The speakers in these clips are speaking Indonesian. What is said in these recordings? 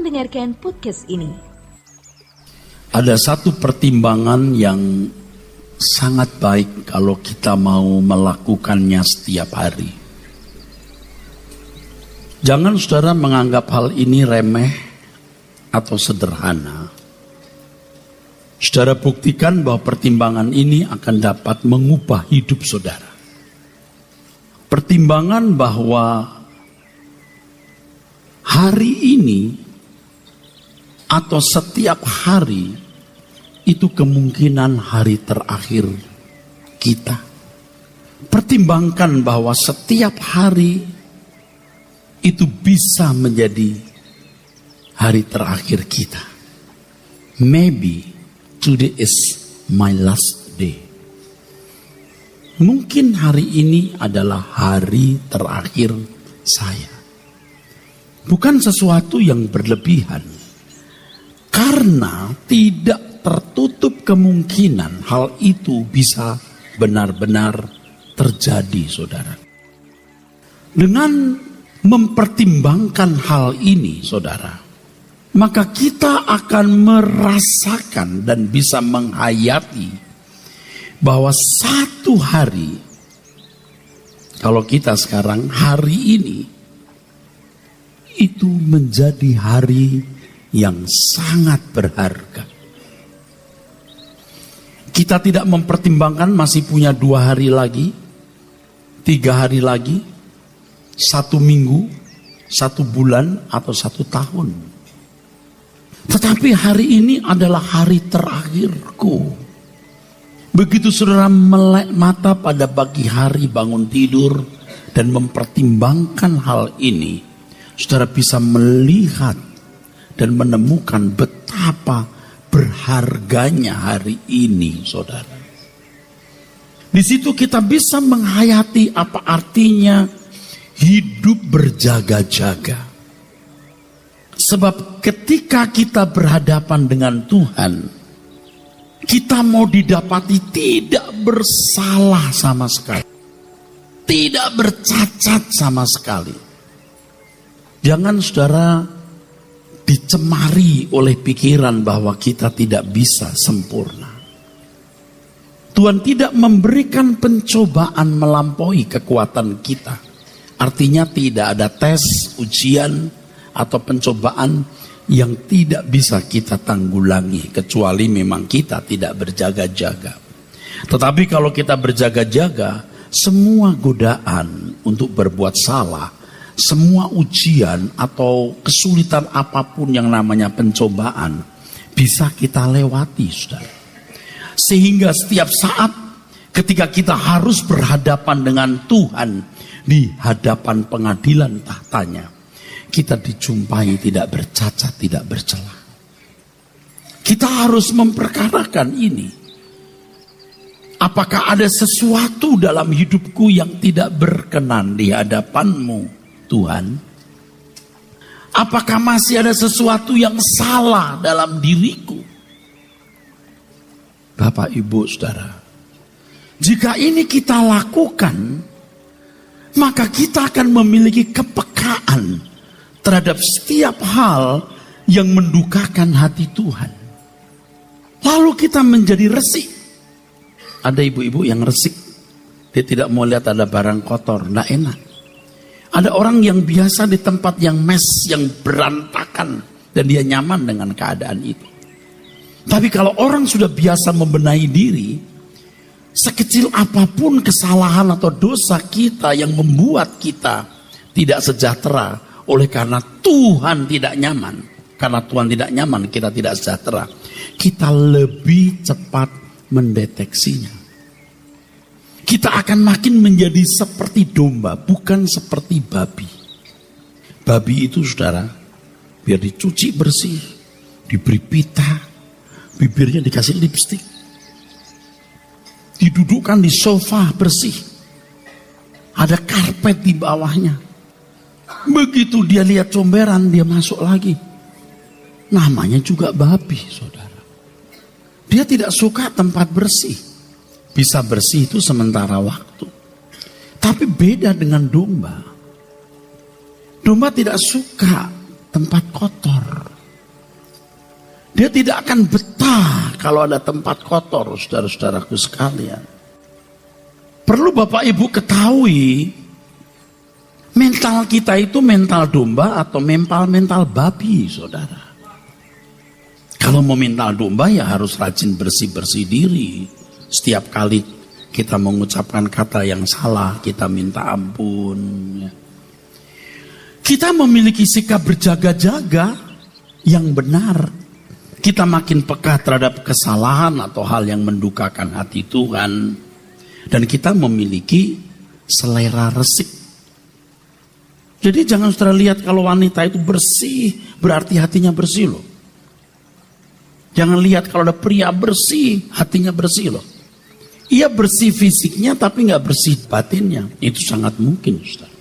mendengarkan podcast ini. Ada satu pertimbangan yang sangat baik kalau kita mau melakukannya setiap hari. Jangan saudara menganggap hal ini remeh atau sederhana. Saudara buktikan bahwa pertimbangan ini akan dapat mengubah hidup saudara. Pertimbangan bahwa hari ini atau setiap hari itu kemungkinan hari terakhir kita. Pertimbangkan bahwa setiap hari itu bisa menjadi hari terakhir kita. Maybe today is my last day. Mungkin hari ini adalah hari terakhir saya. Bukan sesuatu yang berlebihan. Karena tidak tertutup kemungkinan hal itu bisa benar-benar terjadi, saudara. Dengan mempertimbangkan hal ini, saudara, maka kita akan merasakan dan bisa menghayati bahwa satu hari, kalau kita sekarang hari ini, itu menjadi hari yang sangat berharga. Kita tidak mempertimbangkan masih punya 2 hari lagi, 3 hari lagi, 1 minggu, 1 bulan, atau 1 tahun. Tetapi hari ini adalah hari terakhirku. Begitu saudara melek mata pada pagi hari bangun tidur dan mempertimbangkan hal ini, saudara bisa melihat dan menemukan betapa berharganya hari ini, saudara. Di situ kita bisa menghayati apa artinya hidup berjaga-jaga. Sebab ketika kita berhadapan dengan Tuhan, kita mau didapati tidak bersalah sama sekali. Tidak bercacat sama sekali. Jangan saudara dicemari oleh pikiran bahwa kita tidak bisa sempurna. Tuhan tidak memberikan pencobaan melampaui kekuatan kita. Artinya tidak ada tes, ujian, atau pencobaan yang tidak bisa kita tanggulangi. Kecuali memang kita tidak berjaga-jaga. Tetapi kalau kita berjaga-jaga, semua godaan untuk berbuat salah, semua ujian atau kesulitan apapun yang namanya pencobaan bisa kita lewati, saudara. Sehingga setiap saat ketika kita harus berhadapan dengan Tuhan di hadapan pengadilan tahtanya, kita dijumpai tidak bercacat, tidak bercela. Kita harus memperkarakan ini. Apakah ada sesuatu dalam hidupku yang tidak berkenan di hadapan-Mu, Tuhan? Apakah masih ada sesuatu yang salah dalam diriku? Bapak, Ibu, Saudara, jika ini kita lakukan, maka kita akan memiliki kepekaan terhadap setiap hal yang mendukakan hati Tuhan. Lalu kita menjadi resik. Ada ibu-ibu yang resik. Dia tidak mau lihat ada barang kotor, tidak enak. Ada orang yang biasa di tempat yang mes, yang berantakan, dan dia nyaman dengan keadaan itu. Tapi kalau orang sudah biasa membenahi diri, sekecil apapun kesalahan atau dosa kita yang membuat kita tidak sejahtera, oleh karena Tuhan tidak nyaman. Karena Tuhan tidak nyaman, kita tidak sejahtera. Kita lebih cepat mendeteksinya. Kita akan makin menjadi seperti domba, bukan seperti babi. Babi itu, saudara, biar dicuci bersih, diberi pita, bibirnya dikasih lipstik, didudukkan di sofa bersih, ada karpet di bawahnya. Begitu dia lihat comberan, dia masuk lagi. Namanya juga babi, saudara. Dia tidak suka tempat bersih. Bisa bersih itu sementara waktu. Tapi beda dengan domba. Domba tidak suka tempat kotor. Dia tidak akan betah kalau ada tempat kotor, saudara-saudaraku sekalian. Perlu Bapak Ibu ketahui, mental kita itu mental domba atau mental babi, saudara. Kalau mau mental domba ya harus rajin bersih-bersih diri. Setiap kali kita mengucapkan kata yang salah, kita minta ampun. Kita memiliki sikap berjaga-jaga yang benar. Kita makin peka terhadap kesalahan atau hal yang mendukakan hati Tuhan. Dan kita memiliki selera resik. Jadi jangan saudara lihat kalau wanita itu bersih, berarti hatinya bersih loh. Jangan lihat kalau ada pria bersih, hatinya bersih loh. Ia bersih fisiknya tapi gak bersih batinnya. Itu sangat mungkin, saudara.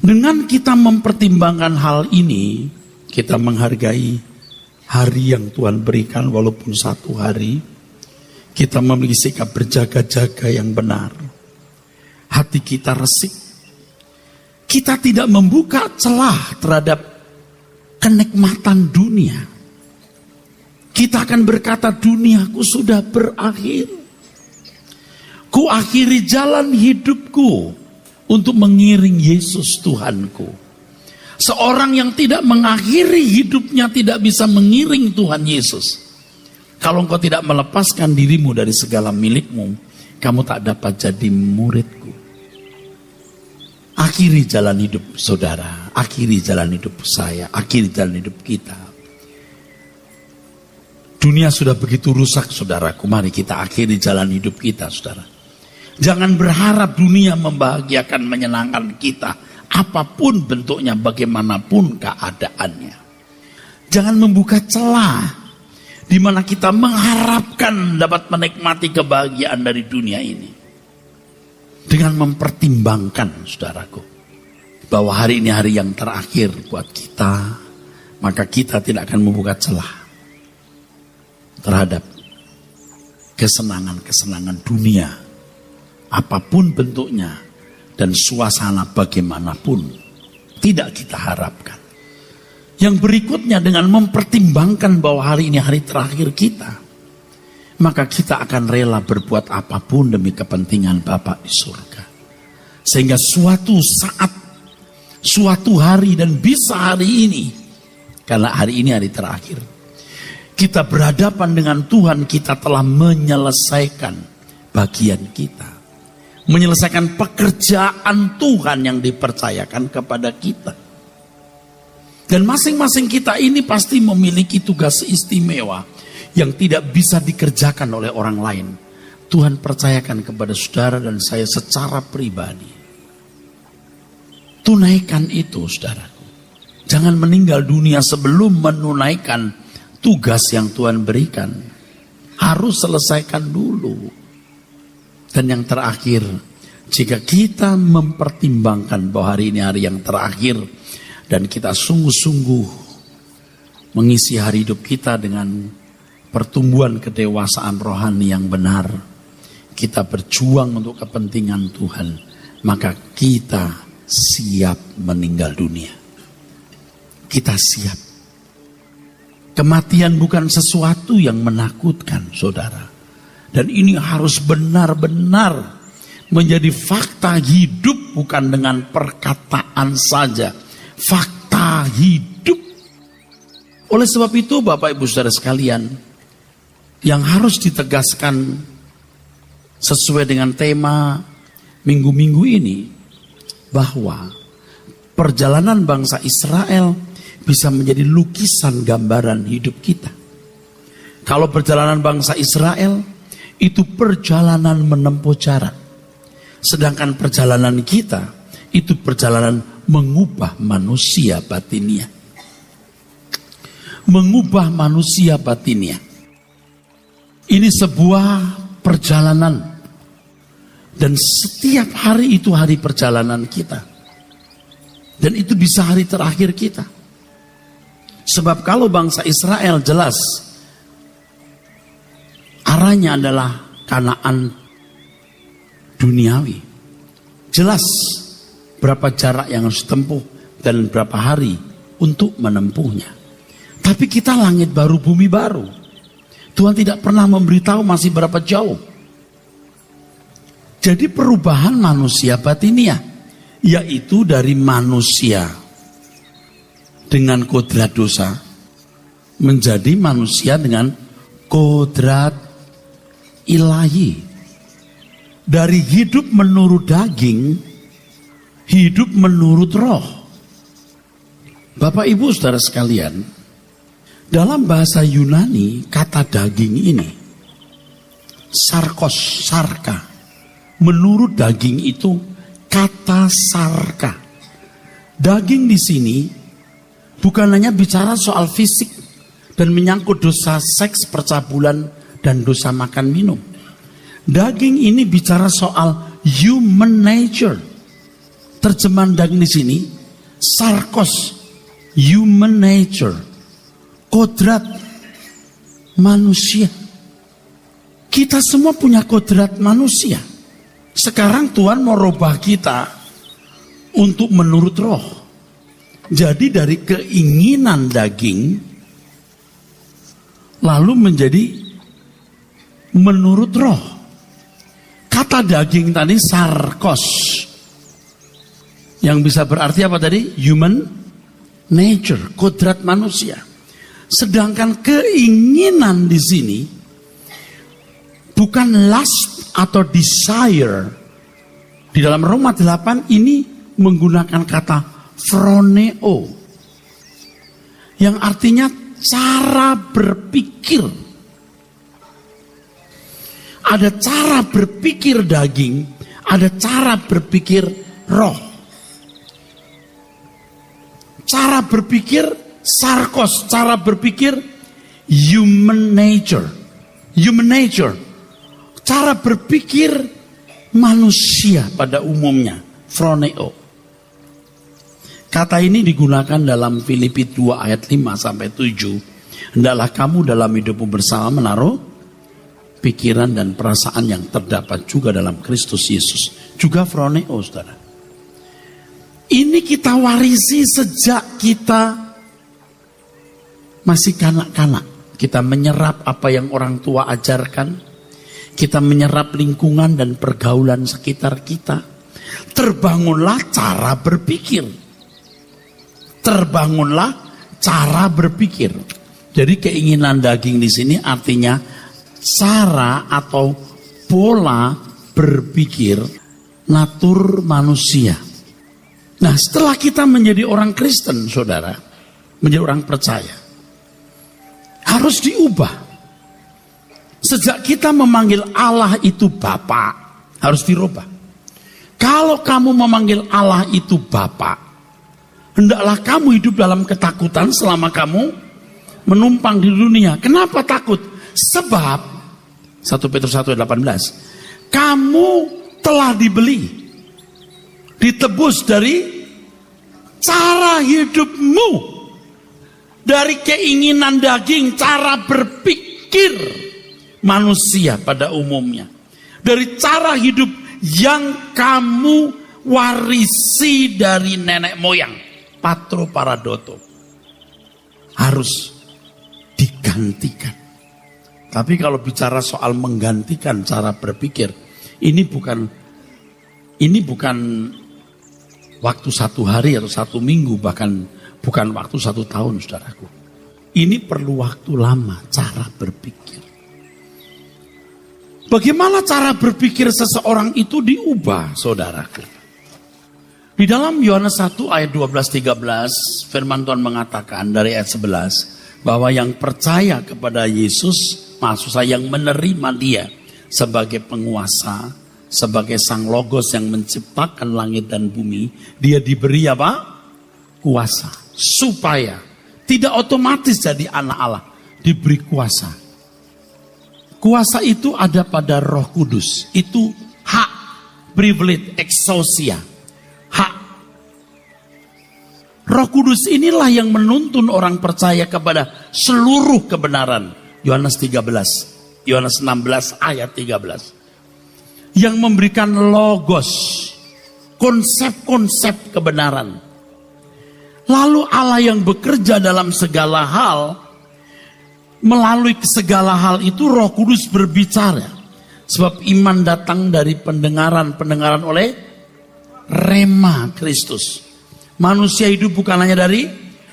Dengan kita mempertimbangkan hal ini, kita menghargai hari yang Tuhan berikan walaupun satu hari. Kita memiliki sikap berjaga-jaga yang benar. Hati kita resik. Kita tidak membuka celah terhadap kenikmatan dunia. Kita akan berkata, duniaku sudah berakhir. Ku akhiri jalan hidupku untuk mengiring Yesus Tuhanku. Seorang yang tidak mengakhiri hidupnya tidak bisa mengiring Tuhan Yesus. Kalau engkau tidak melepaskan dirimu dari segala milikmu, kamu tak dapat jadi muridku. Akhiri jalan hidup saudara, akhiri jalan hidup saya, akhiri jalan hidup kita. Dunia sudah begitu rusak, saudaraku. Mari kita akhiri jalan hidup kita, saudara. Jangan berharap dunia membahagiakan, menyenangkan kita. Apapun bentuknya, bagaimanapun keadaannya. Jangan membuka celah di mana kita mengharapkan dapat menikmati kebahagiaan dari dunia ini. Dengan mempertimbangkan, saudaraku, bahwa hari ini hari yang terakhir buat kita, maka kita tidak akan membuka celah terhadap kesenangan-kesenangan dunia, apapun bentuknya dan suasana bagaimanapun, tidak kita harapkan. Yang berikutnya, dengan mempertimbangkan bahwa hari ini hari terakhir kita, maka kita akan rela berbuat apapun demi kepentingan Bapa di surga. Sehingga suatu saat, suatu hari, dan bisa hari ini, karena hari ini hari terakhir, kita berhadapan dengan Tuhan, kita telah menyelesaikan bagian kita. Menyelesaikan pekerjaan Tuhan yang dipercayakan kepada kita. Dan masing-masing kita ini pasti memiliki tugas istimewa yang tidak bisa dikerjakan oleh orang lain. Tuhan percayakan kepada saudara dan saya secara pribadi. Tunaikan itu, saudaraku. Jangan meninggal dunia sebelum menunaikan tugas yang Tuhan berikan. Harus selesaikan dulu. Dan yang terakhir, jika kita mempertimbangkan bahwa hari ini hari yang terakhir, dan kita sungguh-sungguh mengisi hari hidup kita dengan pertumbuhan kedewasaan rohani yang benar, kita berjuang untuk kepentingan Tuhan, maka kita siap meninggal dunia. Kita siap. Kematian bukan sesuatu yang menakutkan, saudara. Dan ini harus benar-benar menjadi fakta hidup, bukan dengan perkataan saja. Fakta hidup. Oleh sebab itu, Bapak Ibu Saudara sekalian, yang harus ditegaskan sesuai dengan tema minggu-minggu ini, bahwa perjalanan bangsa Israel bisa menjadi lukisan gambaran hidup kita. Kalau perjalanan bangsa Israel itu perjalanan menempuh jarak. Sedangkan perjalanan kita itu perjalanan mengubah manusia batinnya. Mengubah manusia batinnya. Ini sebuah perjalanan. Dan setiap hari itu hari perjalanan kita. Dan itu bisa hari terakhir kita. Sebab kalau bangsa Israel jelas arahnya adalah Kanaan duniawi. Jelas berapa jarak yang harus ditempuh dan berapa hari untuk menempuhnya. Tapi kita langit baru, bumi baru. Tuhan tidak pernah memberitahu masih berapa jauh. Jadi perubahan manusia batiniah, yaitu dari manusia dengan kodrat dosa menjadi manusia dengan kodrat ilahi. Dari hidup menurut daging, hidup menurut roh. Bapak Ibu Saudara sekalian, dalam bahasa Yunani kata daging ini sarkos, sarka. Menurut daging itu kata sarka. Daging di sini bukan hanya bicara soal fisik dan menyangkut dosa seks, percabulan, dan dosa makan minum. Daging ini bicara soal human nature. Terjemahan daging di sini sarkos, human nature, kodrat manusia. Kita semua punya kodrat manusia. Sekarang Tuhan mau rubah kita untuk menurut roh. Jadi dari keinginan daging lalu menjadi menurut roh. Kata daging tadi sarkos, yang bisa berarti apa tadi? Human nature, kodrat manusia. Sedangkan keinginan di sini bukan lust atau desire. Di dalam Roma 8 ini menggunakan kata phroneo, yang artinya cara berpikir. Ada cara berpikir daging, ada cara berpikir roh. Cara berpikir sarkos, cara berpikir human nature. Human nature, cara berpikir manusia pada umumnya, phroneo. Kata ini digunakan dalam Filipi 2 ayat 5 sampai 7. Hendaklah kamu dalam hidupmu bersama menaruh pikiran dan perasaan yang terdapat juga dalam Kristus Yesus. Juga phroneo, saudara. Ini kita warisi sejak kita masih kanak-kanak. Kita menyerap apa yang orang tua ajarkan. Kita menyerap lingkungan dan pergaulan sekitar kita. Terbangunlah cara berpikir. Terbangunlah cara berpikir. Jadi keinginan daging di sini artinya cara atau pola berpikir natur manusia. Nah, setelah kita menjadi orang Kristen, saudara, menjadi orang percaya, harus diubah. Sejak kita memanggil Allah itu Bapa, harus dirubah. Kalau kamu memanggil Allah itu Bapa, hendaklah kamu hidup dalam ketakutan selama kamu menumpang di dunia. Kenapa takut? Sebab 1 Petrus 1:18, kamu telah dibeli, ditebus dari cara hidupmu, dari keinginan daging, cara berpikir manusia pada umumnya, dari cara hidup yang kamu warisi dari nenek moyang, patro paradoto, harus digantikan. Tapi kalau bicara soal menggantikan cara berpikir, ini bukan waktu 1 hari atau 1 minggu, bahkan bukan waktu 1 tahun, saudaraku. Ini perlu waktu lama cara berpikir. Bagaimana cara berpikir seseorang itu diubah, saudaraku? Di dalam Yohanes 1 ayat 12-13, firman Tuhan mengatakan dari ayat 11, bahwa yang percaya kepada Yesus, maksud saya yang menerima dia sebagai penguasa, sebagai sang logos yang menciptakan langit dan bumi, dia diberi apa? Kuasa. Supaya tidak otomatis jadi anak Allah, diberi kuasa. Kuasa itu ada pada Roh Kudus. Itu hak, privilege, exousia, hak. Roh Kudus inilah yang menuntun orang percaya kepada seluruh kebenaran. Yohanes 16 ayat 13. Yang memberikan logos, konsep-konsep kebenaran. Lalu Allah yang bekerja dalam segala hal, melalui segala hal itu Roh Kudus berbicara. Sebab iman datang dari pendengaran oleh rema Kristus. Manusia hidup bukan hanya dari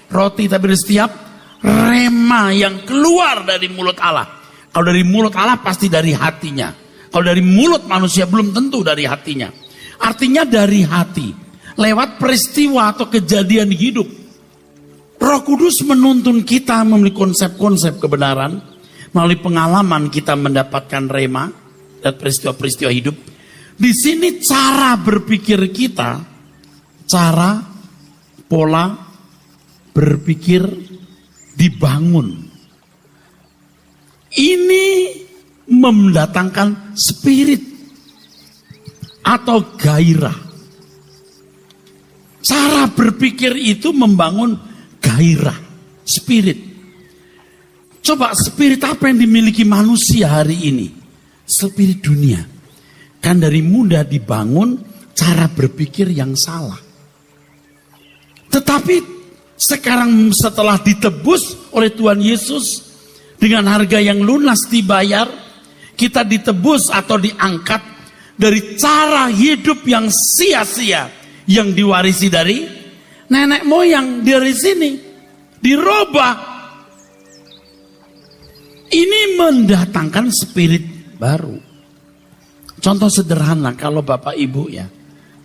roti, tapi dari setiap rema yang keluar dari mulut Allah. Kalau dari mulut Allah pasti dari hatinya. Kalau dari mulut manusia belum tentu dari hatinya. Artinya dari hati. Lewat peristiwa atau kejadian hidup. Roh Kudus menuntun kita memiliki konsep-konsep kebenaran. Melalui pengalaman kita mendapatkan rema dan peristiwa-peristiwa hidup. Di sini cara berpikir kita, pola berpikir dibangun. Ini mendatangkan spirit atau gairah. Cara berpikir itu membangun gairah, spirit. Coba spirit apa yang dimiliki manusia hari ini? Spirit dunia. Kan dari muda dibangun cara berpikir yang salah. Tetapi sekarang setelah ditebus oleh Tuhan Yesus dengan harga yang lunas dibayar, kita ditebus atau diangkat dari cara hidup yang sia-sia yang diwarisi dari nenek moyang. Dari sini dirubah. Ini mendatangkan spirit baru. Contoh sederhana, kalau Bapak Ibu ya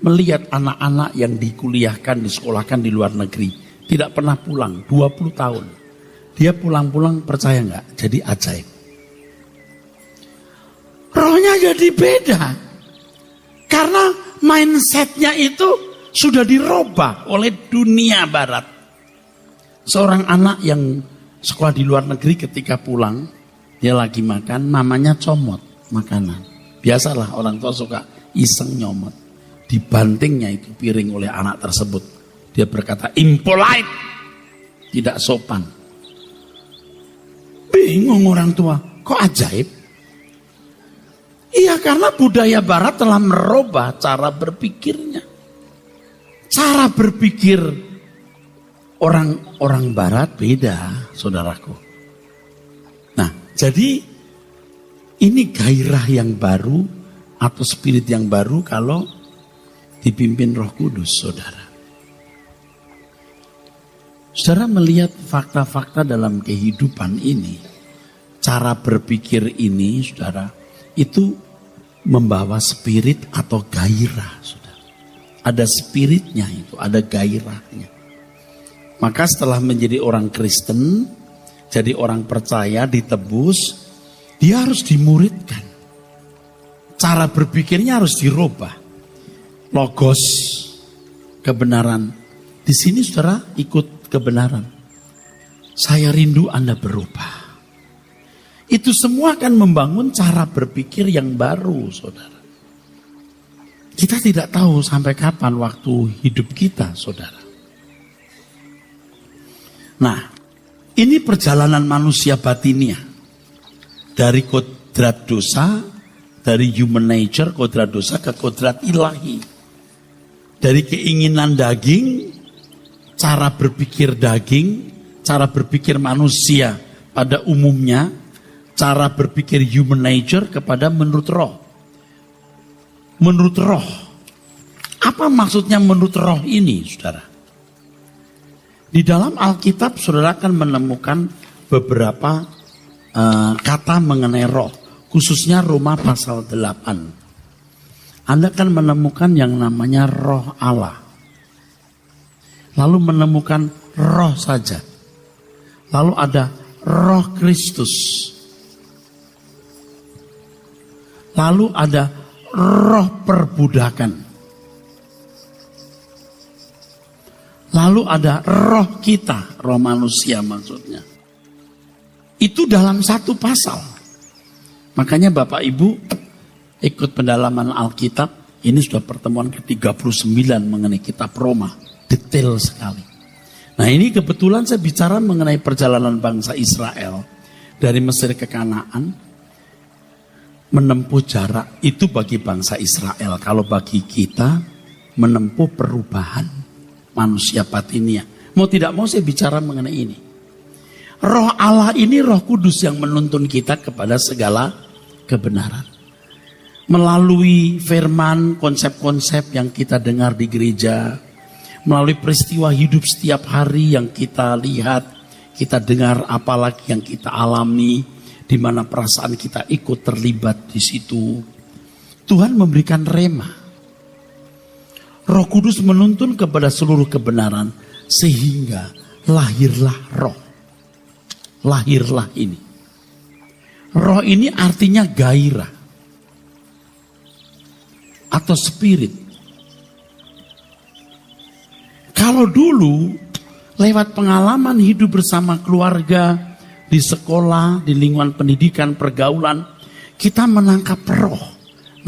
melihat anak-anak yang dikuliahkan, disekolahkan di luar negeri, tidak pernah pulang, 20 tahun. Dia pulang-pulang, percaya nggak? Jadi ajaib. Rohnya jadi beda. Karena mindsetnya itu sudah dirubah oleh dunia barat. Seorang anak yang sekolah di luar negeri ketika pulang, dia lagi makan, mamanya comot makanan. Biasalah orang tua suka iseng nyomot. Dibantingnya itu piring oleh anak tersebut. Dia berkata, impolite, tidak sopan. Bingung orang tua, kok ajaib? Iya, karena budaya barat telah merubah cara berpikirnya. Cara berpikir orang barat beda, saudaraku. Nah, jadi ini gairah yang baru atau spirit yang baru kalau dipimpin Roh Kudus, saudara. Saudara melihat fakta-fakta dalam kehidupan ini, cara berpikir ini, saudara, itu membawa spirit atau gairah, saudara. Ada spiritnya itu, ada gairahnya. Maka setelah menjadi orang Kristen, jadi orang percaya, ditebus, dia harus dimuridkan. Cara berpikirnya harus dirubah. Logos, kebenaran. Di sini saudara ikut kebenaran. Saya rindu Anda berubah. Itu semua akan membangun cara berpikir yang baru, saudara. Kita tidak tahu sampai kapan waktu hidup kita, saudara. Nah, ini perjalanan manusia batiniah. Dari kodrat dosa, dari human nature, kodrat dosa ke kodrat ilahi. Dari keinginan daging, cara berpikir daging, cara berpikir manusia pada umumnya, cara berpikir human nature kepada menurut roh. Menurut roh. Apa maksudnya menurut roh ini, saudara? Di dalam Alkitab, saudara akan menemukan beberapa kata mengenai roh, khususnya Roma pasal 8. Anda akan menemukan yang namanya roh Allah. Lalu menemukan roh saja. Lalu ada roh Kristus. Lalu ada roh perbudakan. Lalu ada roh kita, roh manusia maksudnya. Itu dalam satu pasal. Makanya Bapak Ibu ikut pendalaman Alkitab. Ini sudah pertemuan ke-39 mengenai kitab Roma. Detail sekali. Nah, ini kebetulan saya bicara mengenai perjalanan bangsa Israel. Dari Mesir ke Kanaan. Menempuh jarak itu bagi bangsa Israel. Kalau bagi kita menempuh perubahan manusia batiniah. Mau tidak mau saya bicara mengenai ini. Roh Allah ini Roh Kudus yang menuntun kita kepada segala kebenaran. Melalui firman, konsep-konsep yang kita dengar di gereja, melalui peristiwa hidup setiap hari yang kita lihat, kita dengar, apalagi yang kita alami, di mana perasaan kita ikut terlibat di situ. Tuhan memberikan rema. Roh Kudus menuntun kepada seluruh kebenaran, sehingga lahirlah roh. Lahirlah ini. Roh ini artinya gairah atau spirit. Kalau dulu lewat pengalaman hidup bersama keluarga, di sekolah, di lingkungan pendidikan, pergaulan, kita menangkap roh,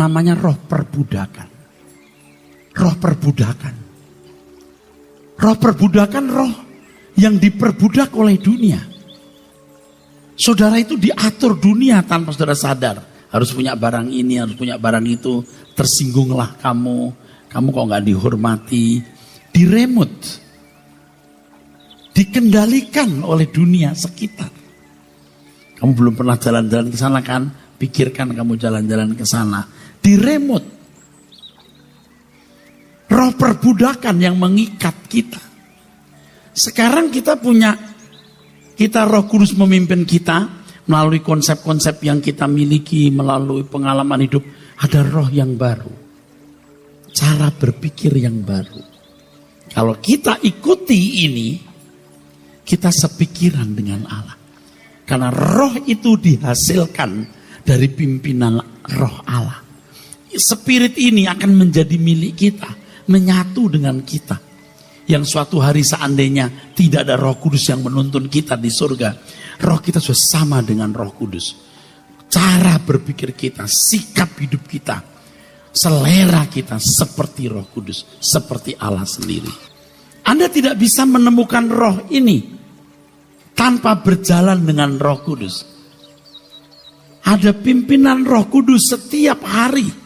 namanya roh perbudakan. Roh perbudakan. Roh perbudakan, roh yang diperbudak oleh dunia. Saudara itu diatur dunia tanpa saudara sadar. Harus punya barang ini, harus punya barang itu. Tersinggunglah kamu kok gak dihormati. Diremut. Dikendalikan oleh dunia sekitar. Kamu belum pernah jalan-jalan ke sana kan? Pikirkan kamu jalan-jalan ke sana. Diremut. Roh perbudakan yang mengikat kita. Sekarang kita Roh Kudus memimpin kita melalui konsep-konsep yang kita miliki, melalui pengalaman hidup. Ada roh yang baru. Cara berpikir yang baru. Kalau kita ikuti ini, kita sepikiran dengan Allah. Karena roh itu dihasilkan dari pimpinan roh Allah. Spirit ini akan menjadi milik kita. Menyatu dengan kita. Yang suatu hari seandainya tidak ada Roh Kudus yang menuntun kita di surga, roh kita sudah sama dengan Roh Kudus. Cara berpikir kita, sikap hidup kita, selera kita seperti Roh Kudus, seperti Allah sendiri. Anda tidak bisa menemukan roh ini tanpa berjalan dengan Roh Kudus. Ada pimpinan Roh Kudus setiap hari.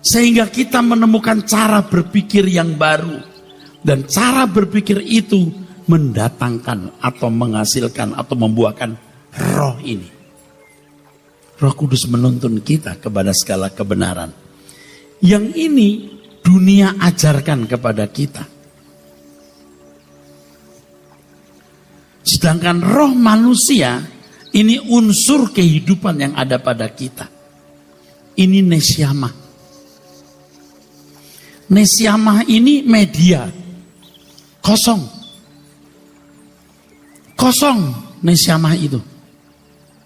Sehingga kita menemukan cara berpikir yang baru. Dan cara berpikir itu mendatangkan atau menghasilkan atau membuahkan roh ini. Roh Kudus menuntun kita kepada segala kebenaran. Yang ini dunia ajarkan kepada kita. Sedangkan roh manusia ini unsur kehidupan yang ada pada kita. Ini nesyamah. Nesyamah ini media. Kosong. Kosong nesyamah itu.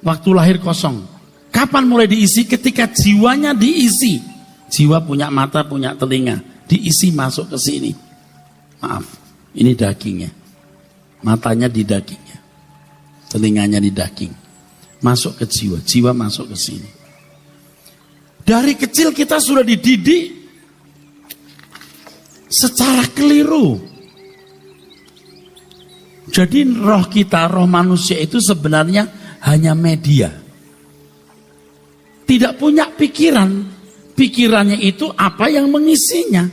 Waktu lahir kosong. Kapan mulai diisi? Ketika jiwanya diisi. Jiwa punya mata, punya telinga. Diisi masuk ke sini. Maaf, ini dagingnya. Matanya di dagingnya. Telinganya di daging. Masuk ke jiwa. Jiwa masuk ke sini. Dari kecil kita sudah dididik secara keliru. Jadi roh kita, roh manusia itu sebenarnya hanya media. Tidak punya pikiran. Pikirannya itu apa yang mengisinya.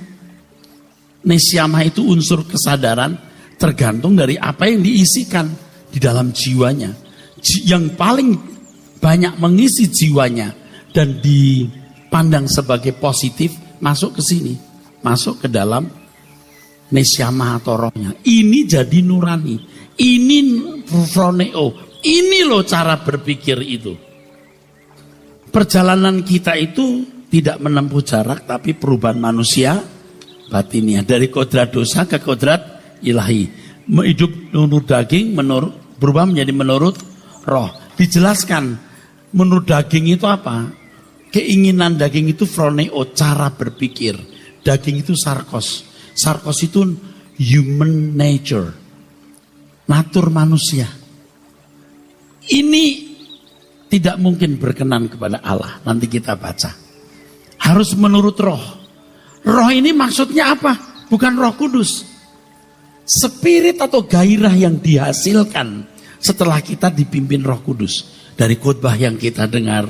Nesyamah itu unsur kesadaran tergantung dari apa yang diisikan di dalam jiwanya. Yang paling banyak mengisi jiwanya dan dipandang sebagai positif masuk ke sini. Masuk ke dalam nesyamah atau rohnya. Ini jadi nurani. Ini froneo. Ini loh cara berpikir itu. Perjalanan kita itu tidak menempuh jarak, tapi perubahan manusia batinnya. Dari kodrat dosa ke kodrat ilahi. Hidup menurut daging, berubah menjadi menurut roh. Dijelaskan menurut daging itu apa? Keinginan daging itu froneo, cara berpikir. Daging itu sarkos. Sarkos itu human nature. Natur manusia. Ini tidak mungkin berkenan kepada Allah. Nanti kita baca. Harus menurut roh. Roh ini maksudnya apa? Bukan Roh Kudus. Spirit atau gairah yang dihasilkan setelah kita dipimpin Roh Kudus. Dari khotbah yang kita dengar.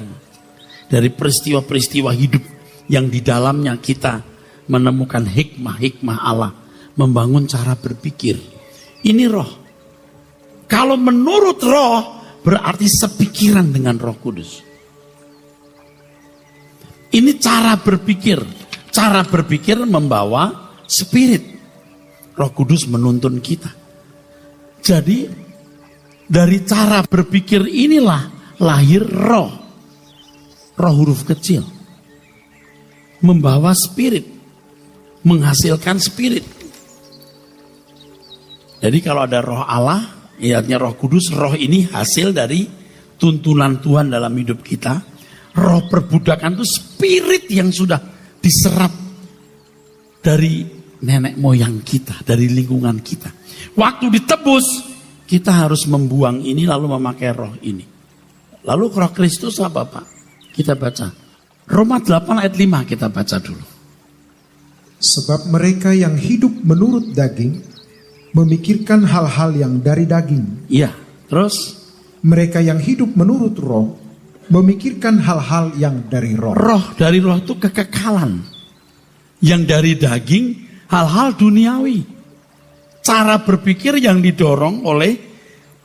Dari peristiwa-peristiwa hidup yang di dalamnya kita menemukan hikmah-hikmah Allah, membangun cara berpikir. Ini roh. Kalau menurut roh, berarti sepikiran dengan Roh Kudus. Ini cara berpikir. Cara berpikir membawa spirit. Roh Kudus menuntun kita. Jadi dari cara berpikir inilah lahir roh. Roh huruf kecil. Membawa spirit. Menghasilkan spirit. Jadi kalau ada roh Allah, artinya Roh Kudus, roh ini hasil dari tuntunan Tuhan dalam hidup kita. Roh perbudakan itu spirit yang sudah diserap dari nenek moyang kita, dari lingkungan kita. Waktu ditebus, kita harus membuang ini lalu memakai roh ini. Lalu roh Kristus apa Pak? Kita baca. Roma 8 ayat 5 kita baca dulu. Sebab mereka yang hidup menurut daging memikirkan hal-hal yang dari daging. Iya, terus? Mereka yang hidup menurut roh memikirkan hal-hal yang dari roh. Roh dari roh itu kekekalan. Yang dari daging hal-hal duniawi. Cara berpikir yang didorong oleh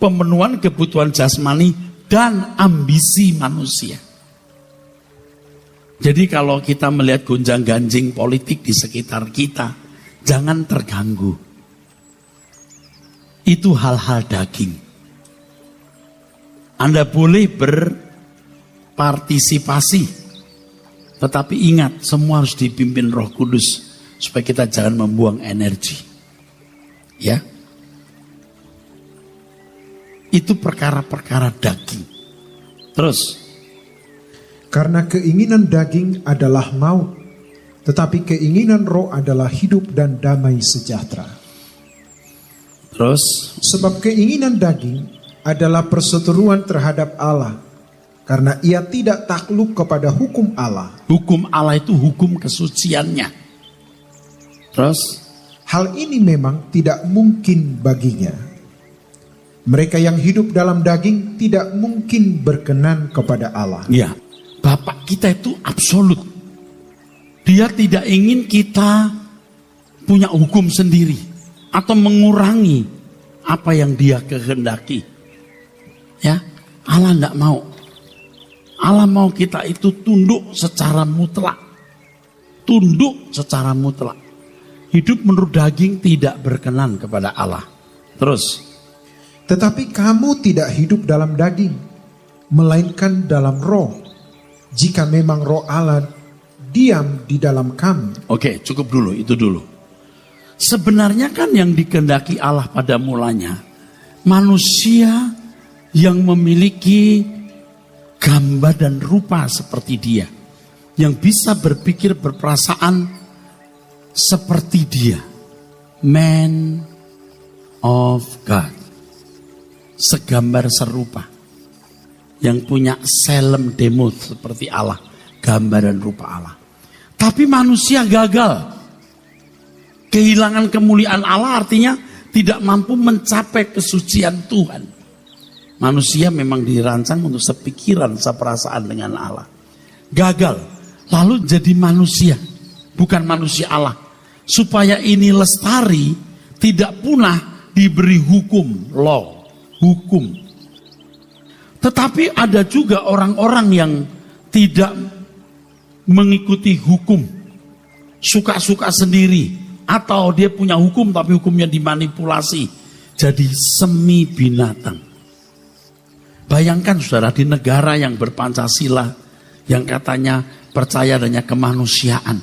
pemenuhan kebutuhan jasmani dan ambisi manusia. Jadi kalau kita melihat gonjang-ganjing politik di sekitar kita, jangan terganggu. Itu hal-hal daging. Anda boleh berpartisipasi, tetapi ingat semua harus dipimpin Roh Kudus supaya kita jangan membuang energi. Ya, itu perkara-perkara daging. Terus, karena keinginan daging adalah maut, tetapi keinginan roh adalah hidup dan damai sejahtera. Terus, sebab keinginan daging adalah perseteruan terhadap Allah, karena ia tidak takluk kepada hukum Allah. Hukum Allah itu hukum kesuciannya. Terus, hal ini memang tidak mungkin baginya. Mereka yang hidup dalam daging tidak mungkin berkenan kepada Allah. Ya, Bapak kita itu absolut. Dia tidak ingin kita punya hukum sendiri atau mengurangi apa yang dia kehendaki. Ya, Allah tidak mau. Allah mau kita itu tunduk secara mutlak. Tunduk secara mutlak. Hidup menurut daging tidak berkenan kepada Allah. Terus, tetapi kamu tidak hidup dalam daging, melainkan dalam roh. Jika memang roh Allah diam di dalam kamu. Oke, cukup dulu, itu dulu. Sebenarnya kan yang dikehendaki Allah pada mulanya, manusia yang memiliki gambar dan rupa seperti dia. Yang bisa berpikir, berperasaan seperti dia. Man of God. Segambar serupa. Yang punya selem demot seperti Allah. Gambar dan rupa Allah. Tapi manusia gagal. Kehilangan kemuliaan Allah artinya tidak mampu mencapai kesucian Tuhan. Manusia memang dirancang untuk sepikiran, seperasaan dengan Allah. Gagal. Lalu jadi manusia. Bukan manusia Allah. Supaya ini lestari, tidak punah, diberi hukum, law, hukum. Tetapi ada juga orang-orang yang tidak mengikuti hukum, suka-suka sendiri, atau dia punya hukum tapi hukumnya dimanipulasi, jadi semi binatang. Bayangkan saudara, di negara yang berpancasila, yang katanya percaya adanya kemanusiaan,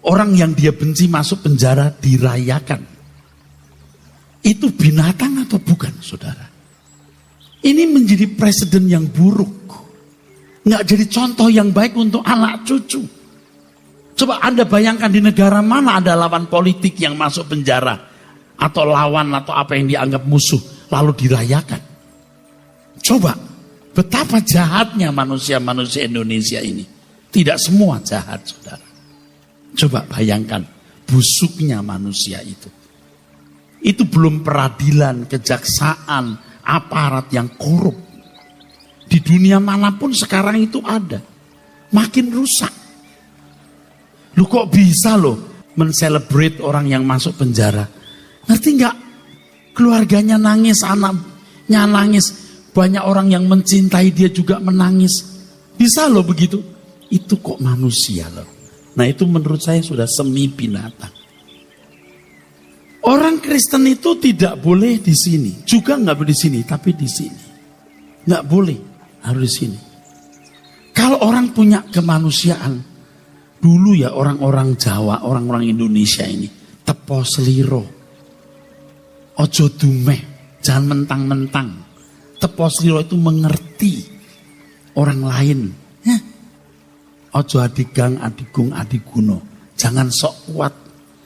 orang yang dia benci masuk penjara dirayakan. Itu binatang atau bukan, saudara? Ini menjadi presiden yang buruk. Nggak jadi contoh yang baik untuk anak cucu. Coba Anda bayangkan di negara mana ada lawan politik yang masuk penjara. Atau lawan atau apa yang dianggap musuh. Lalu dirayakan. Coba, betapa jahatnya manusia-manusia Indonesia ini. Tidak semua jahat, saudara. Coba bayangkan busuknya manusia itu. Itu belum peradilan, kejaksaan, aparat yang korup. Di dunia manapun sekarang itu ada. Makin rusak. Lu kok bisa loh menselebrate orang yang masuk penjara? Ngerti nggak Keluarganya nangis, anaknya nangis. Banyak orang yang mencintai dia juga menangis. Bisa loh begitu. Itu kok manusia loh. Nah itu menurut saya sudah semi binatang. Orang Kristen itu tidak boleh di sini. Juga nggak boleh di sini, tapi di sini. Nggak boleh, harus di sini. Kalau orang punya kemanusiaan, dulu ya orang-orang Jawa, orang-orang Indonesia ini, tepo seliro, ojo dumeh, jangan mentang-mentang. Tepo seliro itu mengerti orang lain. Ya. Ojo adigang, adigung, adiguno. Jangan sok kuat,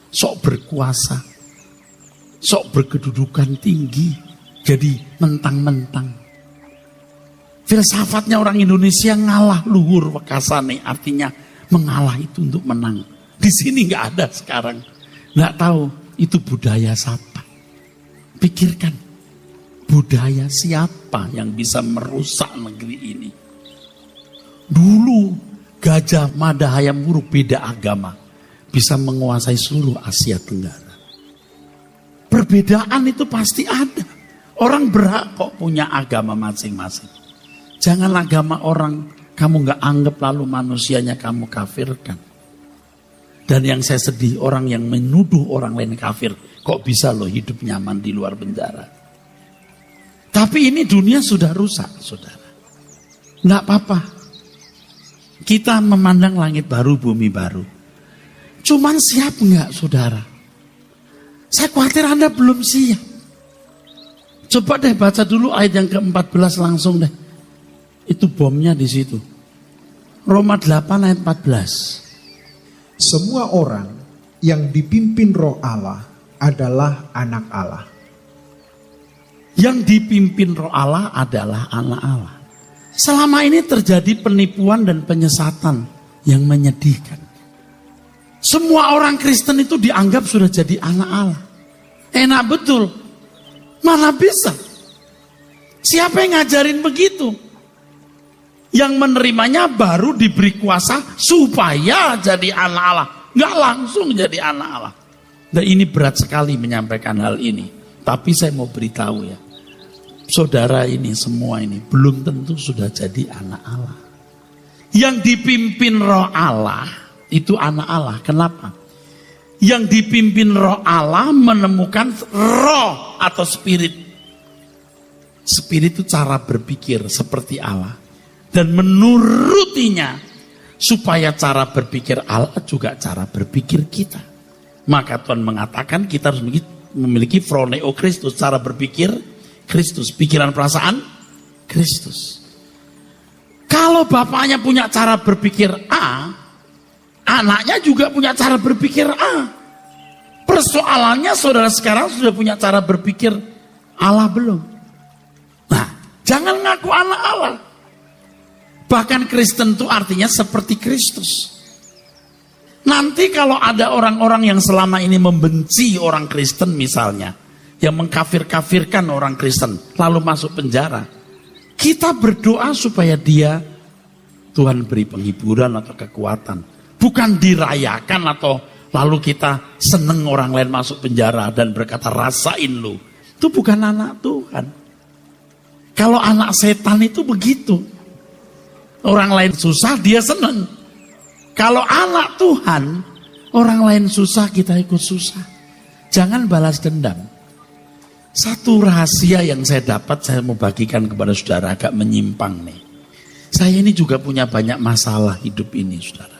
sok berkuasa, sok berkedudukan tinggi. Jadi mentang-mentang. Filsafatnya orang Indonesia ngalah luhur wekasane, artinya mengalah itu untuk menang. Di sini nggak ada sekarang. Nggak tahu itu budaya siapa. Pikirkan, budaya siapa yang bisa merusak negeri ini. Dulu Gajah Mada Hayam Wuruk beda agama, bisa menguasai seluruh Asia Tenggara. Perbedaan itu pasti ada. Orang berhak kok punya agama masing-masing. Jangan agama orang kamu gak anggap lalu manusianya kamu kafirkan. Dan yang saya sedih, orang yang menuduh orang lain kafir, kok bisa loh hidup nyaman di luar penjara. Tapi ini dunia sudah rusak, saudara. Gak apa-apa. Kita memandang langit baru, bumi baru. Cuman siap gak, saudara? Saya khawatir Anda belum siap. Coba deh baca dulu ayat yang ke-14 langsung deh. Itu bomnya di situ. Roma 8 ayat 14. Semua orang yang dipimpin Roh Allah adalah anak Allah. Yang dipimpin Roh Allah adalah anak Allah. Selama ini terjadi penipuan dan penyesatan yang menyedihkan. Semua orang Kristen itu dianggap sudah jadi anak Allah. Enak betul. Mana bisa? Siapa yang ngajarin begitu? Yang menerimanya baru diberi kuasa supaya jadi anak Allah. Nggak langsung jadi anak Allah. Nah ini berat sekali menyampaikan hal ini. Tapi saya mau beritahu ya. Saudara ini semua ini belum tentu sudah jadi anak Allah. Yang dipimpin Roh Allah itu anak Allah. Kenapa? Yang dipimpin Roh Allah menemukan roh atau spirit. Spirit itu cara berpikir seperti Allah. Dan menurutinya supaya cara berpikir Allah juga cara berpikir kita. Maka Tuhan mengatakan kita harus memiliki phroneo Kristus, cara berpikir Kristus, pikiran perasaan Kristus. Kalau bapaknya punya cara berpikir A, anaknya juga punya cara berpikir A. Persoalannya saudara sekarang sudah punya cara berpikir Allah belum? Nah, jangan ngaku anak Allah. Bahkan Kristen itu artinya seperti Kristus. Nanti kalau ada orang-orang yang selama ini membenci orang Kristen misalnya, yang mengkafir-kafirkan orang Kristen, lalu masuk penjara, kita berdoa supaya dia, Tuhan beri penghiburan atau kekuatan. Bukan dirayakan atau lalu kita seneng orang lain masuk penjara dan berkata rasain lu. Itu bukan anak Tuhan. Kalau anak setan itu begitu. Orang lain susah, dia senang. Kalau anak Tuhan, orang lain susah, kita ikut susah. Jangan balas dendam. Satu rahasia yang saya dapat, saya mau bagikan kepada saudara, agak menyimpang nih. Saya ini juga punya banyak masalah hidup ini, saudara.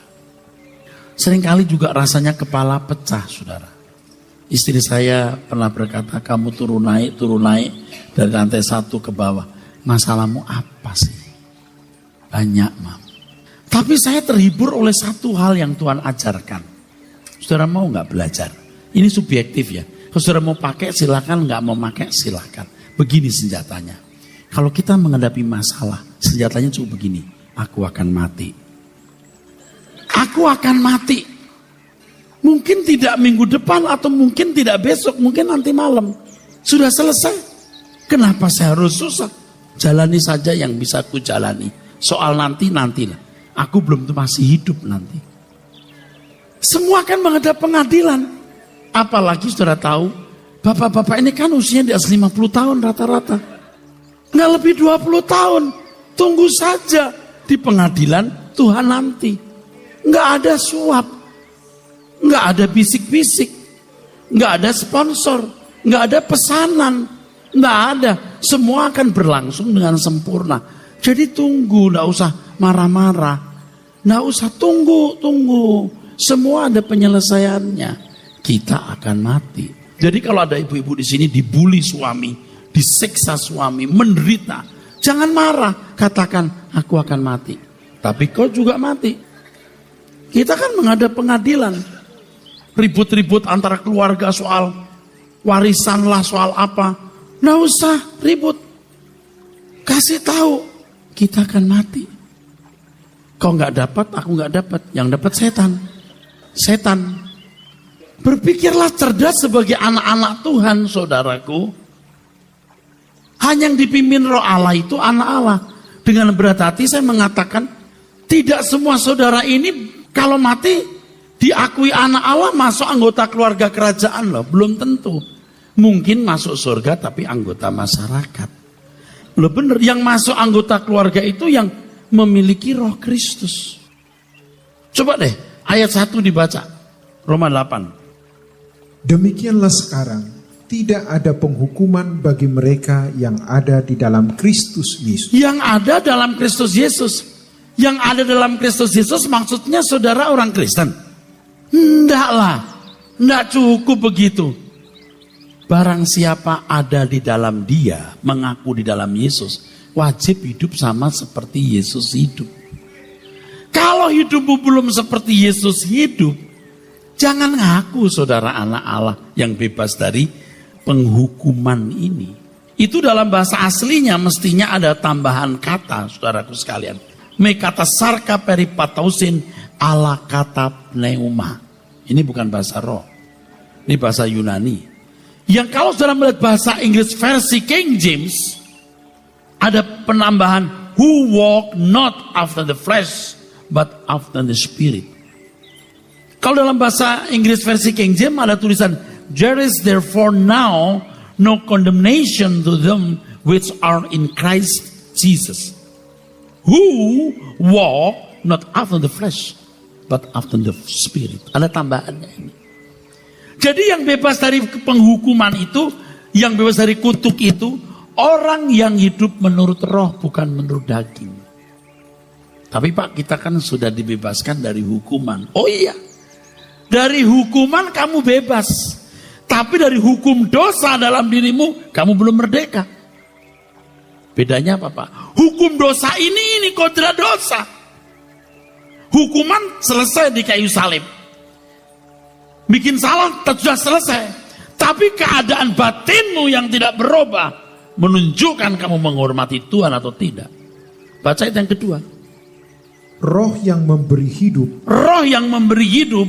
Seringkali juga rasanya kepala pecah, saudara. Istri saya pernah berkata, kamu turun naik dari lantai 1 ke bawah. Masalahmu apa sih? Banyak, Mam. Tapi saya terhibur oleh satu hal yang Tuhan ajarkan. Saudara mau nggak belajar? Ini subjektif ya. Kalau saudara mau pakai silakan, nggak mau pakai silakan. Begini senjatanya. Kalau kita menghadapi masalah, senjatanya cukup begini. Aku akan mati. Aku akan mati. Mungkin tidak minggu depan atau mungkin tidak besok, mungkin nanti malam. Sudah selesai. Kenapa saya harus susah? Jalani saja yang bisa aku jalani. Soal nantilah. Aku belum masih hidup nanti. Semua kan menghadap pengadilan. Apalagi saudara tahu Bapak-bapak ini kan usianya di atas 50 tahun rata-rata. Nggak lebih 20 tahun. Tunggu saja di pengadilan Tuhan nanti. Nggak ada suap. Nggak ada bisik-bisik. Nggak ada sponsor. Nggak ada pesanan. Nggak ada. Semua akan berlangsung dengan sempurna. Jadi tunggu, nggak usah marah-marah. Nggak usah tunggu. Semua ada penyelesaiannya. Kita akan mati. Jadi kalau ada ibu-ibu di sini dibully suami, disiksa suami, menderita, jangan marah. Katakan, aku akan mati. Tapi kau juga mati. Kita kan menghadap pengadilan. Ribut-ribut antara keluarga soal warisan lah, soal apa. Nggak usah ribut. Kasih tahu, kita akan mati. Kau nggak dapat, aku nggak dapat. Yang dapat setan. Setan. Berpikirlah cerdas sebagai anak-anak Tuhan, saudaraku. Hanya yang dipimpin Roh Allah itu anak Allah. Dengan berat hati saya mengatakan, tidak semua saudara ini kalau mati diakui anak Allah masuk anggota keluarga kerajaan loh. Belum tentu. Mungkin masuk surga tapi anggota masyarakat. Loh bener, yang masuk anggota keluarga itu yang memiliki Roh Kristus. Coba deh, ayat 1 dibaca. Roma 8. Demikianlah sekarang, tidak ada penghukuman bagi mereka yang ada di dalam Kristus Yesus. Yang ada dalam Kristus Yesus. Yang ada dalam Kristus Yesus maksudnya saudara orang Kristen. Ndaklah, ndak cukup begitu. Barang siapa ada di dalam Dia, mengaku di dalam Yesus, wajib hidup sama seperti Yesus hidup. Kalau hidupmu belum seperti Yesus hidup, jangan ngaku saudara anak Allah yang bebas dari penghukuman ini. Itu dalam bahasa aslinya mestinya ada tambahan kata, saudaraku sekalian. Me kata sarka peripatausin ala kata pneuma. Ini bukan bahasa roh. Ini bahasa Yunani. Yang kalau saudara melihat bahasa Inggris versi King James, ada penambahan who walk not after the flesh but after the spirit. Kalau dalam bahasa Inggris versi King James ada tulisan, there is therefore now no condemnation to them which are in Christ Jesus, who walk not after the flesh but after the spirit. Ada tambahannya ini. Jadi yang bebas dari penghukuman itu, yang bebas dari kutuk itu, orang yang hidup menurut roh bukan menurut daging. Tapi Pak, kita kan sudah dibebaskan dari hukuman. Oh iya, dari hukuman kamu bebas. Tapi dari hukum dosa dalam dirimu, kamu belum merdeka. Bedanya apa Pak? Hukum dosa ini kodrat dosa. Hukuman selesai di kayu salib. Bikin salah sudah selesai. Tapi keadaan batinmu yang tidak berubah menunjukkan kamu menghormati Tuhan atau tidak. Baca ayat yang kedua. Roh yang memberi hidup. Roh yang memberi hidup.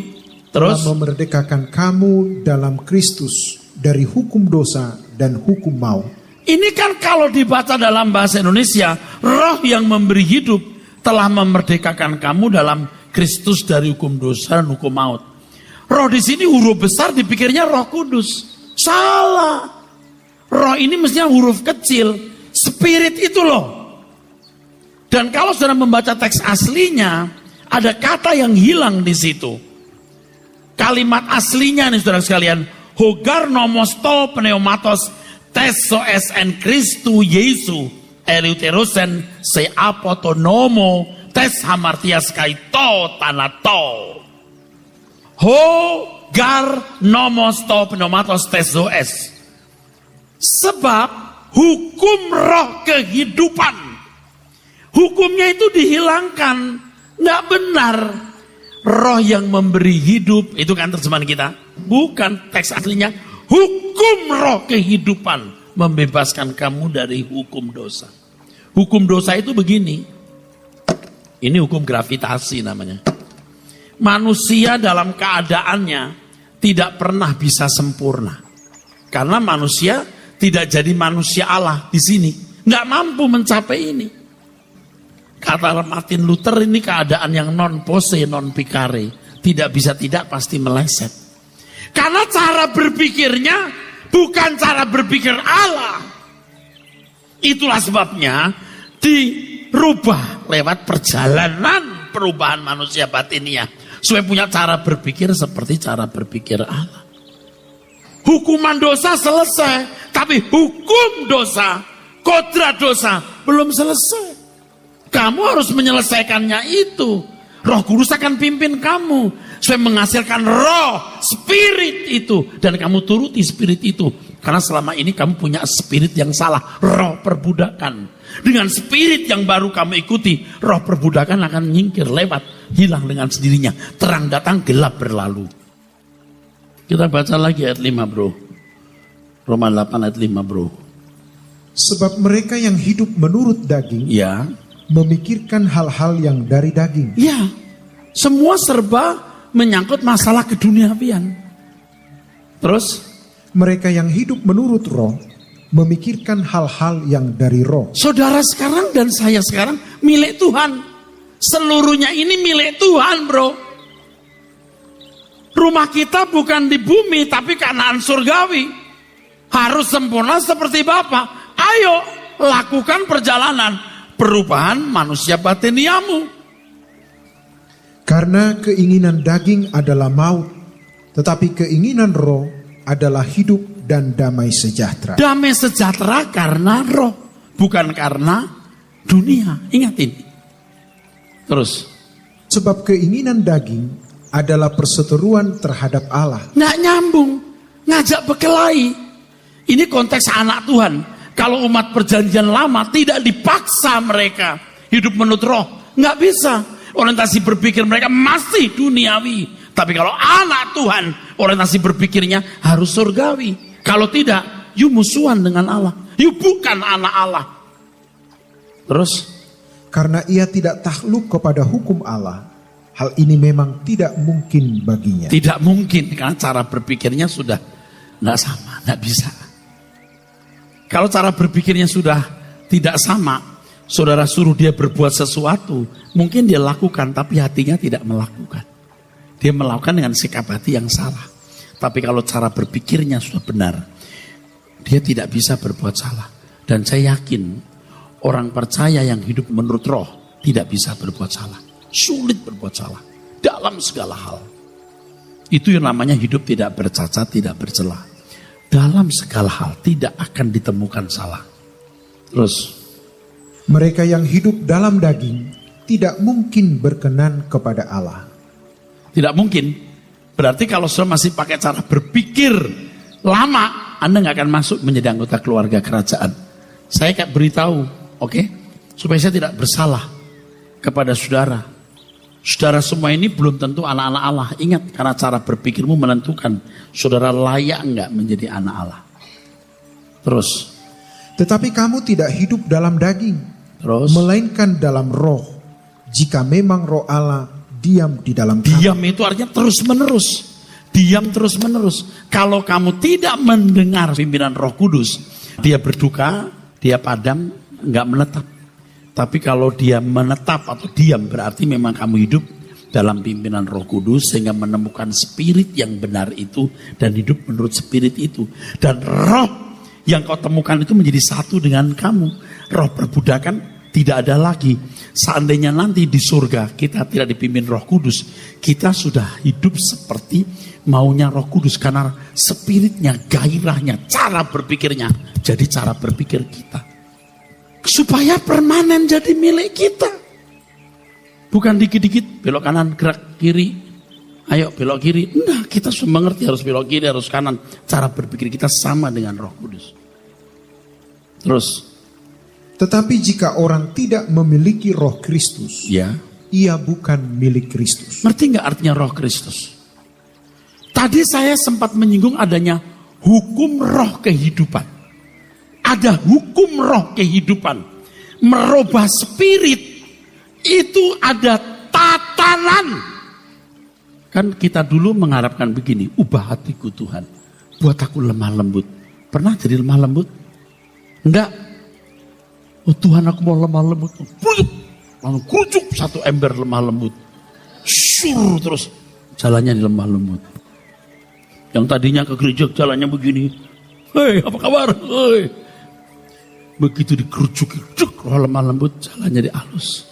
Terus telah memerdekakan kamu dalam Kristus dari hukum dosa dan hukum maut. Ini kan kalau dibaca dalam bahasa Indonesia, roh yang memberi hidup telah memerdekakan kamu dalam Kristus dari hukum dosa dan hukum maut. Roh di sini huruf besar dipikirnya Roh Kudus. Salah. Roh ini mestinya huruf kecil. Spirit itu loh. Dan kalau saudara membaca teks aslinya, ada kata yang hilang di situ. Kalimat aslinya nih saudara sekalian, hogar nomos to pneumatos tesos en Christu Yesu eleuterosen se apotonomo tes hamartias kaito tanato. Hogar nomos to pneumatos tesos. Sebab hukum roh kehidupan, hukumnya itu dihilangkan. Nggak benar. Roh yang memberi hidup, itu kan terjemahan kita. Bukan teks aslinya. Hukum roh kehidupan membebaskan kamu dari hukum dosa. Hukum dosa itu begini. Ini hukum gravitasi namanya. Manusia dalam keadaannya tidak pernah bisa sempurna. Karena manusia tidak jadi manusia Allah di sini. Nggak mampu mencapai ini. Kata Martin Luther, ini keadaan yang non posse, non picare. Tidak bisa tidak pasti meleset. Karena cara berpikirnya bukan cara berpikir Allah. Itulah sebabnya dirubah lewat perjalanan perubahan manusia batiniah, supaya punya cara berpikir seperti cara berpikir Allah. Hukuman dosa selesai, tapi hukum dosa, kodrat dosa belum selesai. Kamu harus menyelesaikannya itu. Roh Kudus akan pimpin kamu supaya menghasilkan roh, spirit itu, dan kamu turuti spirit itu. Karena selama ini kamu punya spirit yang salah, roh perbudakan. Dengan spirit yang baru kamu ikuti, roh perbudakan akan nyingkir, lewat, hilang dengan sendirinya. Terang datang, gelap berlalu. Kita baca lagi ayat 5 bro. Roma 8 ayat 5 bro. Sebab mereka yang hidup menurut daging, Ya, memikirkan hal-hal yang dari daging. ya, semua serba menyangkut masalah keduniawian. Terus, Mereka yang hidup menurut roh, memikirkan hal-hal yang dari roh. saudara sekarang dan saya sekarang milik Tuhan. Seluruhnya ini milik Tuhan bro. Rumah kita bukan di bumi tapi Kanaan surgawi. Harus sempurna seperti Bapa. Ayo lakukan perjalanan perubahan manusia batiniamu. Karena keinginan daging adalah maut, tetapi keinginan roh adalah hidup dan damai sejahtera. Damai sejahtera karena roh, bukan karena dunia. Ingat ini. Terus, Sebab keinginan daging adalah perseteruan terhadap Allah. nggak nyambung, ngajak berkelahi. Ini konteks anak Tuhan. Kalau umat perjanjian lama tidak dipaksa mereka hidup menurut roh, nggak bisa. Orientasi berpikir mereka masih duniawi. Tapi kalau anak Tuhan, orientasi berpikirnya harus surgawi. Kalau tidak, you musuhan dengan Allah. You bukan anak Allah. Terus, Karena ia tidak takluk kepada hukum Allah, hal ini memang tidak mungkin baginya. tidak mungkin karena cara berpikirnya sudah nggak sama, nggak bisa. Kalau cara berpikirnya sudah tidak sama, saudara suruh dia berbuat sesuatu, mungkin dia lakukan tapi hatinya tidak melakukan. Dia melakukan dengan sikap hati yang salah. Tapi kalau cara berpikirnya sudah benar, dia tidak bisa berbuat salah. Dan saya yakin orang percaya yang hidup menurut roh tidak bisa berbuat salah. Sulit berbuat salah dalam segala hal. Itu yang namanya hidup tidak bercacat, tidak bercela. Dalam segala hal tidak akan ditemukan salah. Terus, Mereka yang hidup dalam daging tidak mungkin berkenan kepada Allah. tidak mungkin. Berarti kalau saudara masih pakai cara berpikir lama, Anda nggak akan masuk menjadi anggota keluarga kerajaan. Saya akan beritahu, oke? Supaya saya tidak bersalah kepada saudara. Saudara semua ini belum tentu anak-anak Allah. Ingat, karena cara berpikirmu menentukan saudara layak nggak menjadi anak Allah. Terus, Tetapi kamu tidak hidup dalam daging, terus. melainkan dalam roh. Jika memang roh Allah diam di dalam kamu. Diam itu artinya terus menerus. Diam terus menerus. Kalau kamu tidak mendengar pimpinan Roh Kudus, dia berduka, dia padam, nggak menetap. Tapi kalau dia menetap atau diam, berarti memang kamu hidup dalam pimpinan Roh Kudus sehingga menemukan spirit yang benar itu dan hidup menurut spirit itu. Dan roh yang kau temukan itu menjadi satu dengan kamu. Roh perbudakan tidak ada lagi. Seandainya nanti di surga kita tidak dipimpin Roh Kudus, kita sudah hidup seperti maunya Roh Kudus karena spiritnya, gairahnya, cara berpikirnya jadi cara berpikir kita. Supaya permanen jadi milik kita. Bukan dikit-dikit belok kanan, gerak kiri. Ayo belok kiri. Nah, kita sudah mengerti harus belok kiri, harus kanan. Cara berpikir kita sama dengan Roh Kudus. Terus, Tetapi jika orang tidak memiliki roh Kristus, ya, ia bukan milik Kristus. ngerti nggak artinya Roh Kristus? Tadi saya sempat menyinggung adanya hukum roh kehidupan. Ada hukum roh kehidupan. Merubah spirit itu ada tatanan. Kan kita dulu mengharapkan begini, ubah hatiku Tuhan, buat aku lemah lembut. Pernah jadi lemah lembut? Enggak. Oh Tuhan, aku mau lemah lembut. Lalu kerucuk satu ember lemah lembut. Sur terus jalannya di lemah lembut. Yang tadinya ke gereja jalannya begini, Hei, apa kabar? Hei. Begitu dikerucuki, roh lemah lembut, jalannya jadi halus.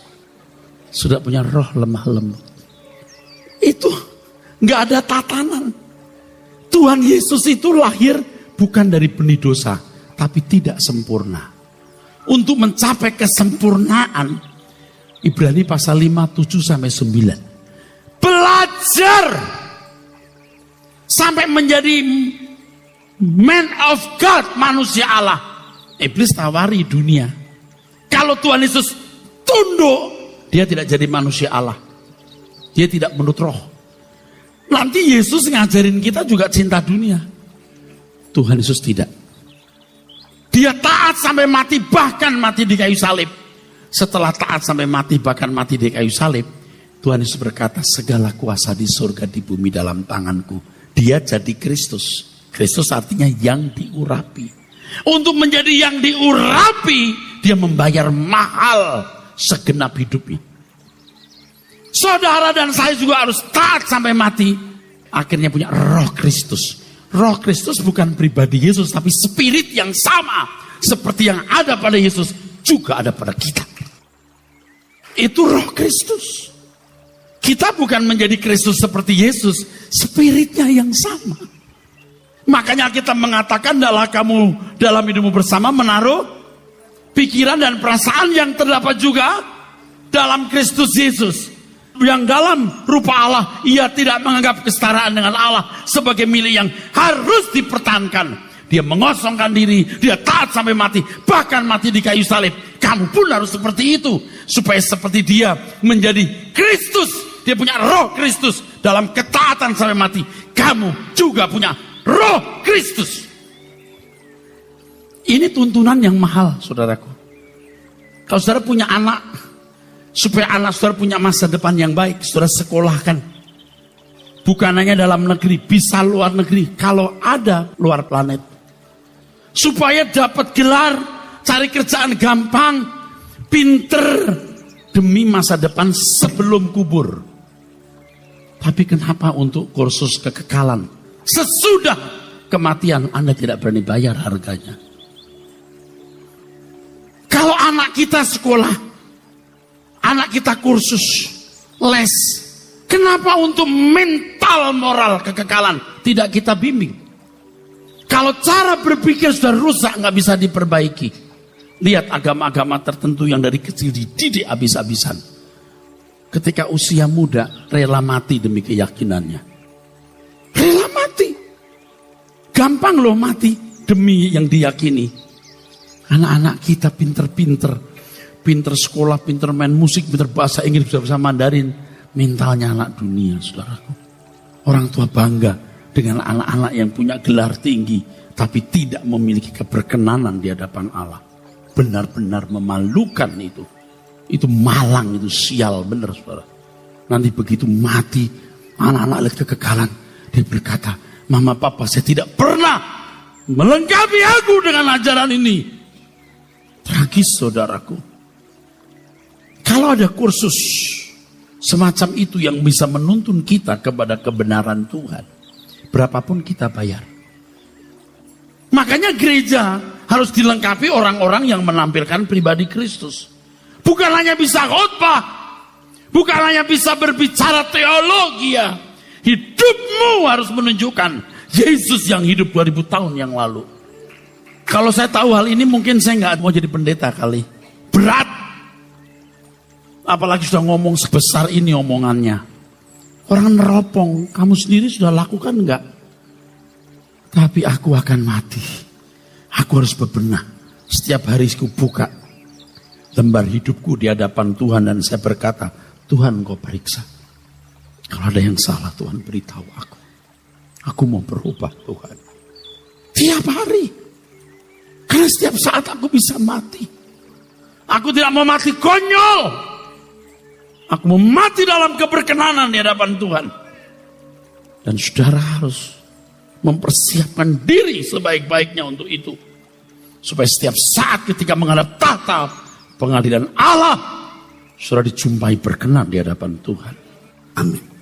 Sudah punya roh lemah lembut. Itu nggak ada tatanan. Tuhan Yesus itu lahir bukan dari benih dosa, tapi tidak sempurna. Untuk mencapai kesempurnaan, Ibrani pasal 5, 7 sampai 9. Belajar sampai menjadi man of God, manusia Allah. Iblis tawari dunia. Kalau Tuhan Yesus tunduk, dia tidak jadi manusia Allah. Dia tidak menurut roh. Nanti Yesus ngajarin kita juga cinta dunia. Tuhan Yesus tidak. Dia taat sampai mati, bahkan mati di kayu salib. Setelah taat sampai mati, bahkan mati di kayu salib, Tuhan Yesus berkata, segala kuasa di surga di bumi dalam tanganku. Dia jadi Kristus. Kristus artinya yang diurapi. Untuk menjadi yang diurapi, dia membayar mahal segenap hidupnya. Saudara dan saya juga harus taat sampai mati. Akhirnya punya roh Kristus. Roh Kristus bukan pribadi Yesus, tapi spirit yang sama. Seperti yang ada pada Yesus, juga ada pada kita. Itu roh Kristus. Kita bukan menjadi Kristus seperti Yesus, spiritnya yang sama. Makanya kita mengatakan, adalah kamu dalam hidupmu bersama menaruh pikiran dan perasaan yang terdapat juga dalam Kristus Yesus. Yang dalam rupa Allah, ia tidak menganggap kesetaraan dengan Allah sebagai milik yang harus dipertahankan. Dia mengosongkan diri, dia taat sampai mati, bahkan mati di kayu salib. Kamu pun harus seperti itu, supaya seperti dia menjadi Kristus. Dia punya roh Kristus dalam ketaatan sampai mati. Kamu juga punya roh Kristus. Ini tuntunan yang mahal, saudaraku. Kalau saudara punya anak, supaya anak saudara punya masa depan yang baik, saudara sekolahkan. Bukan hanya dalam negeri, bisa luar negeri. Kalau ada luar planet. Supaya dapat gelar, cari kerjaan gampang, pinter, demi masa depan sebelum kubur. Tapi kenapa untuk kursus kekekalan? Sesudah kematian Anda tidak berani bayar harganya. Kalau anak kita sekolah, anak kita kursus, les, kenapa untuk mental moral kekekalan tidak kita bimbing? Kalau cara berpikir sudah rusak, nggak bisa diperbaiki. Lihat agama-agama tertentu yang dari kecil dididik habis-habisan. Ketika usia muda, rela mati demi keyakinannya. Rela mati. Gampang loh mati demi yang diyakini. Anak-anak kita pinter-pinter. Pinter sekolah, pinter main musik, pinter bahasa Inggris, bisa Mandarin. Mentalnya anak dunia, saudaraku. Orang tua bangga dengan anak-anak yang punya gelar tinggi, tapi tidak memiliki keberkenanan di hadapan Allah. Benar-benar memalukan itu. Itu malang, itu sial, benar saudara. Nanti begitu mati, anak-anak lihat kekekalan, dia berkata, mama papa saya tidak pernah melengkapi aku dengan ajaran ini. Tragis saudaraku. Kalau ada kursus semacam itu yang bisa menuntun kita kepada kebenaran Tuhan, berapapun kita bayar. Makanya gereja harus dilengkapi orang-orang yang menampilkan pribadi Kristus. Bukan hanya bisa khotbah, bukan hanya bisa berbicara teologi ya. Hidupmu harus menunjukkan Yesus yang hidup 2000 tahun yang lalu. Kalau saya tahu hal ini, mungkin saya nggak mau jadi pendeta kali. Berat. Apalagi sudah ngomong sebesar ini omongannya. Orang neropong, kamu sendiri sudah lakukan enggak? Tapi aku akan mati. Aku harus bebenah. Setiap hari aku buka lembar hidupku di hadapan Tuhan dan saya berkata, Tuhan engkau periksa. Kalau ada yang salah Tuhan beritahu aku. Aku mau berubah Tuhan. Tiap hari. Karena setiap saat aku bisa mati. Aku tidak mau mati konyol. Aku mau mati dalam keberkenanan di hadapan Tuhan. Dan saudara harus mempersiapkan diri sebaik-baiknya untuk itu. Supaya setiap saat ketika menghadap tahta pengadilan Allah, saudara dijumpai berkenan di hadapan Tuhan. Amin.